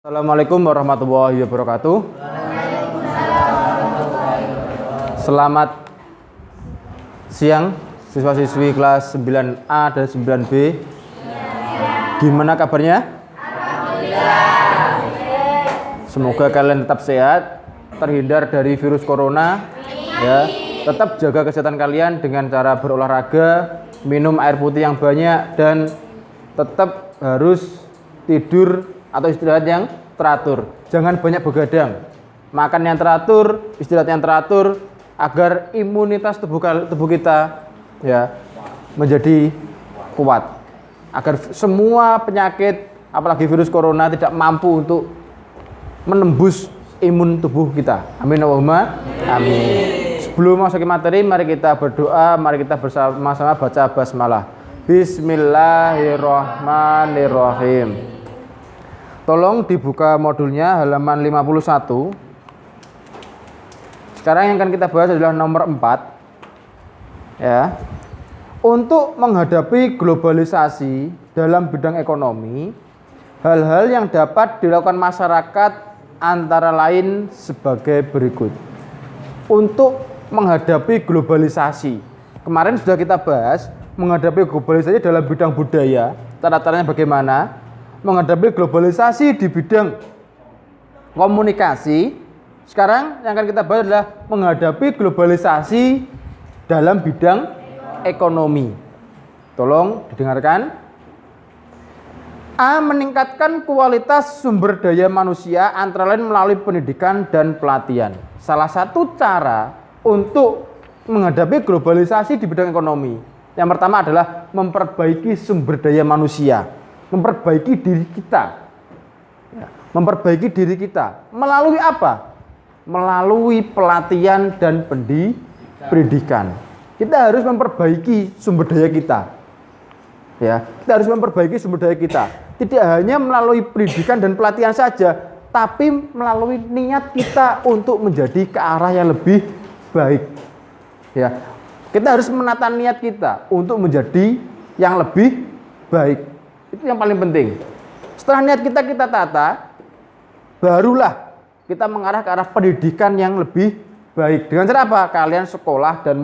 Assalamualaikum warahmatullahi wabarakatuh. Selamat siang siswa-siswi kelas 9A dan 9B. Gimana kabarnya? Semoga kalian tetap sehat, terhindar dari virus corona ya. Tetap jaga kesehatan kalian dengan cara berolahraga, minum air putih yang banyak, dan tetap harus tidur atau istirahat yang teratur. Jangan banyak begadang. Makan yang teratur, istirahat yang teratur agar imunitas tubuh kita ya menjadi kuat. Agar semua penyakit apalagi virus corona tidak mampu untuk menembus imun tubuh kita. Amin Allahumma amin. Sebelum masuk ke materi, mari kita berdoa, mari kita bersama-sama baca basmalah. Bismillahirrahmanirrahim. Tolong dibuka modulnya halaman 51. Sekarang yang akan kita bahas adalah nomor 4. Ya. Untuk menghadapi globalisasi dalam bidang ekonomi, hal-hal yang dapat dilakukan masyarakat antara lain sebagai berikut. Untuk menghadapi globalisasi. Kemarin sudah kita bahas menghadapi globalisasi dalam bidang budaya. Cara-caranya bagaimana? Menghadapi globalisasi di bidang komunikasi. Sekarang yang akan kita bahas adalah menghadapi globalisasi dalam bidang ekonomi. Tolong didengarkan. A. Meningkatkan kualitas sumber daya manusia antara lain melalui pendidikan dan pelatihan. Salah satu cara untuk menghadapi globalisasi di bidang ekonomi, yang pertama adalah memperbaiki sumber daya manusia. Memperbaiki diri kita. Memperbaiki diri kita. Melalui apa? Melalui pelatihan dan pendidikan. Kita harus memperbaiki sumber daya kita. Ya, kita harus memperbaiki sumber daya kita. Tidak hanya melalui pendidikan dan pelatihan saja, tapi melalui niat kita untuk menjadi ke arah yang lebih baik. Ya, kita harus menata niat kita untuk menjadi yang lebih baik. Itu yang paling penting. Setelah niat kita tata, barulah kita mengarah ke arah pendidikan yang lebih baik. Dengan cara apa? Kalian sekolah dan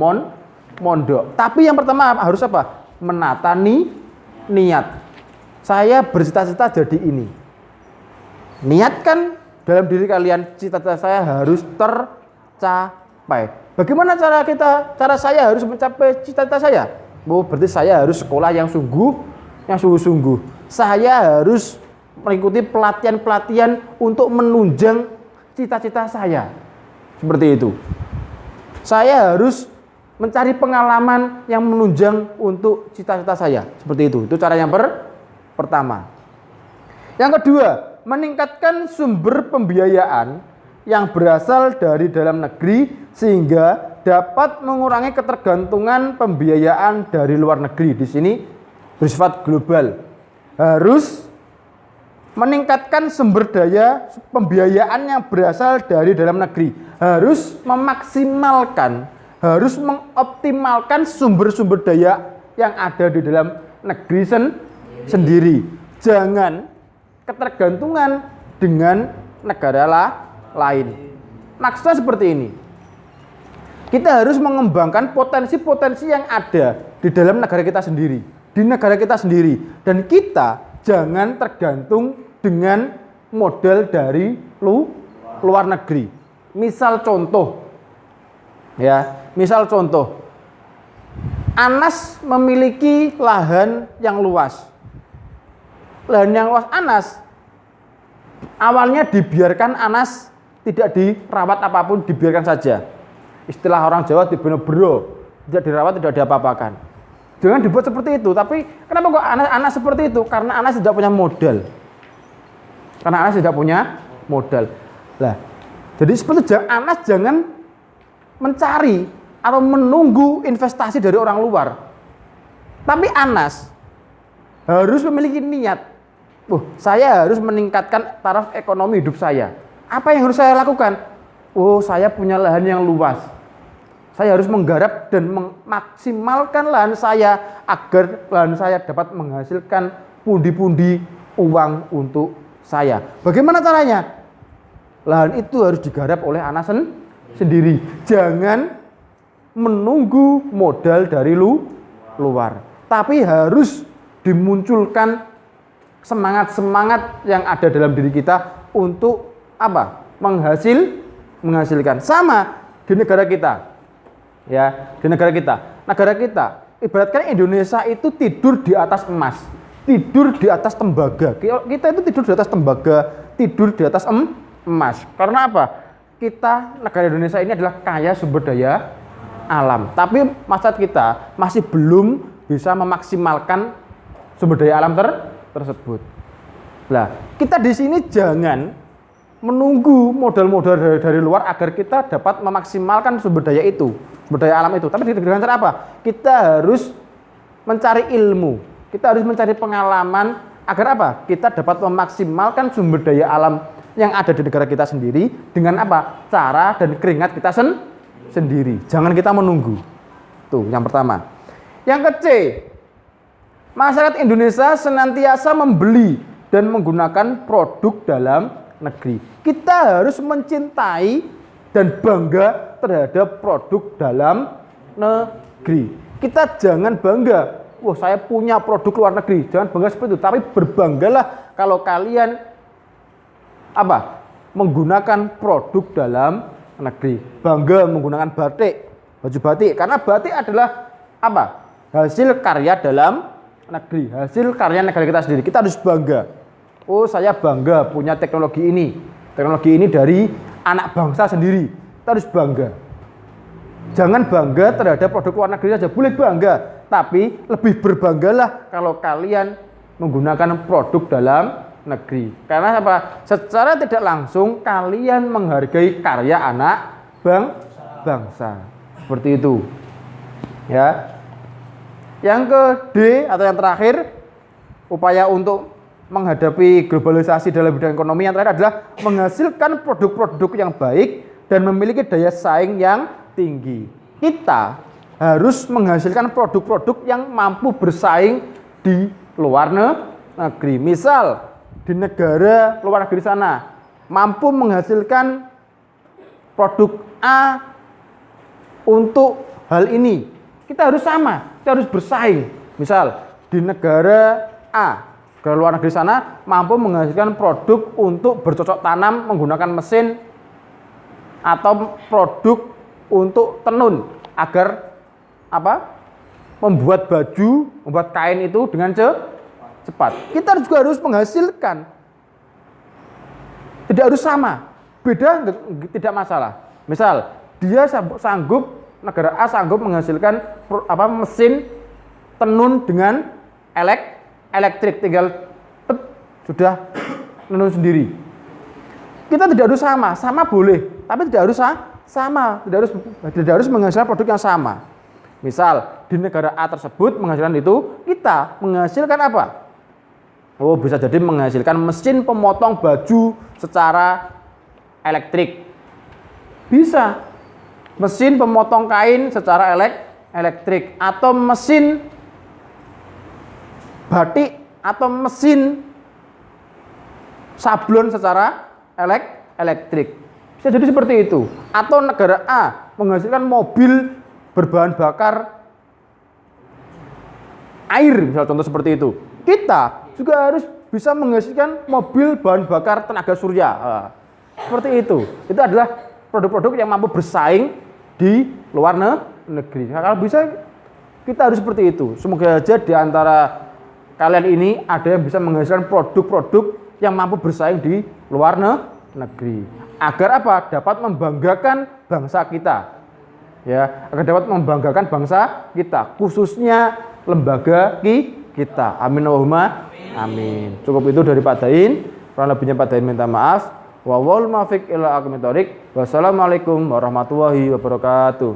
mondok. Tapi yang pertama harus apa? Menata niat. Saya bercita-cita jadi ini. Niatkan dalam diri kalian, cita-cita saya harus tercapai. Bagaimana cara saya harus mencapai cita-cita saya? Oh, berarti saya harus sekolah yang sungguh-sungguh. Saya harus mengikuti pelatihan-pelatihan untuk menunjang cita-cita saya. Seperti itu. Saya harus mencari pengalaman yang menunjang untuk cita-cita saya. Seperti itu. Itu cara yang pertama. Yang kedua, meningkatkan sumber pembiayaan yang berasal dari dalam negeri sehingga dapat mengurangi ketergantungan pembiayaan dari luar negeri. Di sini bersifat global. Harus meningkatkan sumber daya pembiayaan yang berasal dari dalam negeri. Harus mengoptimalkan sumber-sumber daya yang ada di dalam negeri sendiri. Jangan ketergantungan dengan negara lain. Maksudnya seperti ini. Kita harus mengembangkan potensi-potensi yang ada di dalam negara kita sendiri. Di negara kita sendiri, dan kita jangan tergantung dengan modal dari luar negeri. Misal contoh, Anas memiliki lahan yang luas. Lahan yang luas Anas, awalnya dibiarkan Anas tidak dirawat apapun, dibiarkan saja. Istilah orang Jawa dibeno-bero, tidak dirawat, tidak diapa-apakan. Jangan dibuat seperti itu. Tapi kenapa kok anak seperti itu? Karena anak tidak punya modal. Lah, jadi seperti anak jangan mencari atau menunggu investasi dari orang luar. Tapi Anas harus memiliki niat. Saya harus meningkatkan taraf ekonomi hidup saya. Apa yang harus saya lakukan? Saya punya lahan yang luas. Saya harus menggarap dan memaksimalkan lahan saya agar lahan saya dapat menghasilkan pundi-pundi uang untuk saya. Bagaimana caranya? Lahan itu harus digarap oleh anak sendiri. Jangan menunggu modal dari luar. Tapi harus dimunculkan semangat-semangat yang ada dalam diri kita untuk apa? Menghasilkan. Sama di negara kita. Ya, di negara kita. Negara kita, ibaratkan Indonesia itu tidur di atas emas. Tidur di atas tembaga. Kita itu tidur di atas tembaga, tidur di atas emas. Karena apa? Kita, negara Indonesia ini adalah kaya sumber daya alam. Tapi masyarakat kita masih belum bisa memaksimalkan sumber daya alam tersebut. Nah, kita di sini jangan menunggu modal-modal dari luar agar kita dapat memaksimalkan sumber daya itu, sumber daya alam itu. Tapi dengan cara apa? Kita harus mencari ilmu, kita harus mencari pengalaman agar apa? Kita dapat memaksimalkan sumber daya alam yang ada di negara kita sendiri dengan apa? Cara dan keringat kita sendiri. Jangan kita menunggu. Tuh, yang pertama. Yang ketiga, masyarakat Indonesia senantiasa membeli dan menggunakan produk dalam negeri. Kita harus mencintai dan bangga terhadap produk dalam negeri. Kita jangan bangga, wah saya punya produk luar negeri. Jangan bangga seperti itu, tapi berbanggalah kalau kalian apa? Menggunakan produk dalam negeri. Bangga menggunakan batik, baju batik, karena batik adalah apa? Hasil karya dalam negeri, hasil karya negara kita sendiri. Kita harus bangga. Oh, saya bangga punya teknologi ini. Teknologi ini dari anak bangsa sendiri. Kita harus bangga. Jangan bangga terhadap produk luar negeri saja. Boleh bangga, tapi lebih berbanggalah kalau kalian menggunakan produk dalam negeri. Karena apa? Secara tidak langsung kalian menghargai karya anak bangsa. Seperti itu. Ya. Yang ke D atau yang terakhir, upaya untuk menghadapi globalisasi dalam bidang ekonomi yang terakhir adalah menghasilkan produk-produk yang baik dan memiliki daya saing yang tinggi. Kita harus menghasilkan produk-produk yang mampu bersaing di luar negeri. Misal di negara luar negeri sana mampu menghasilkan produk A untuk hal ini, kita harus sama, kita harus bersaing. Misal di negara A, ke luar negeri sana mampu menghasilkan produk untuk bercocok tanam menggunakan mesin atau produk untuk tenun agar apa? Membuat baju, membuat kain itu dengan cepat. Kita juga harus menghasilkan. Tidak harus sama, beda tidak masalah. Misal dia sanggup, negara A sanggup menghasilkan mesin tenun dengan elektrik, tinggal sudah menenun sendiri. Kita tidak harus sama boleh, tapi tidak harus sama, tidak harus menghasilkan produk yang sama. Misal di negara A tersebut menghasilkan itu, kita menghasilkan apa? Oh, bisa jadi menghasilkan mesin pemotong baju secara elektrik. Bisa. Mesin pemotong kain secara elektrik atau mesin batik atau mesin sablon secara elektrik. Bisa jadi seperti itu. Atau negara A menghasilkan mobil berbahan bakar air, misal contoh seperti itu. Kita juga harus bisa menghasilkan mobil bahan bakar tenaga surya. Seperti itu. Itu adalah produk-produk yang mampu bersaing di luar negeri. Nah, kalau bisa kita harus seperti itu. Semoga aja di antara kalian ini ada yang bisa menghasilkan produk-produk yang mampu bersaing di luar negeri. Agar apa? Dapat membanggakan bangsa kita. Ya, agar dapat membanggakan bangsa kita, khususnya lembaga kita. Amin Allahumma amin. Cukup itu dari Pak Dain. Kurang lebihnya Pak Dain minta maaf. Wa wal muwaffiq ila aqwamit thoriq. Wassalamualaikum warahmatullahi wabarakatuh.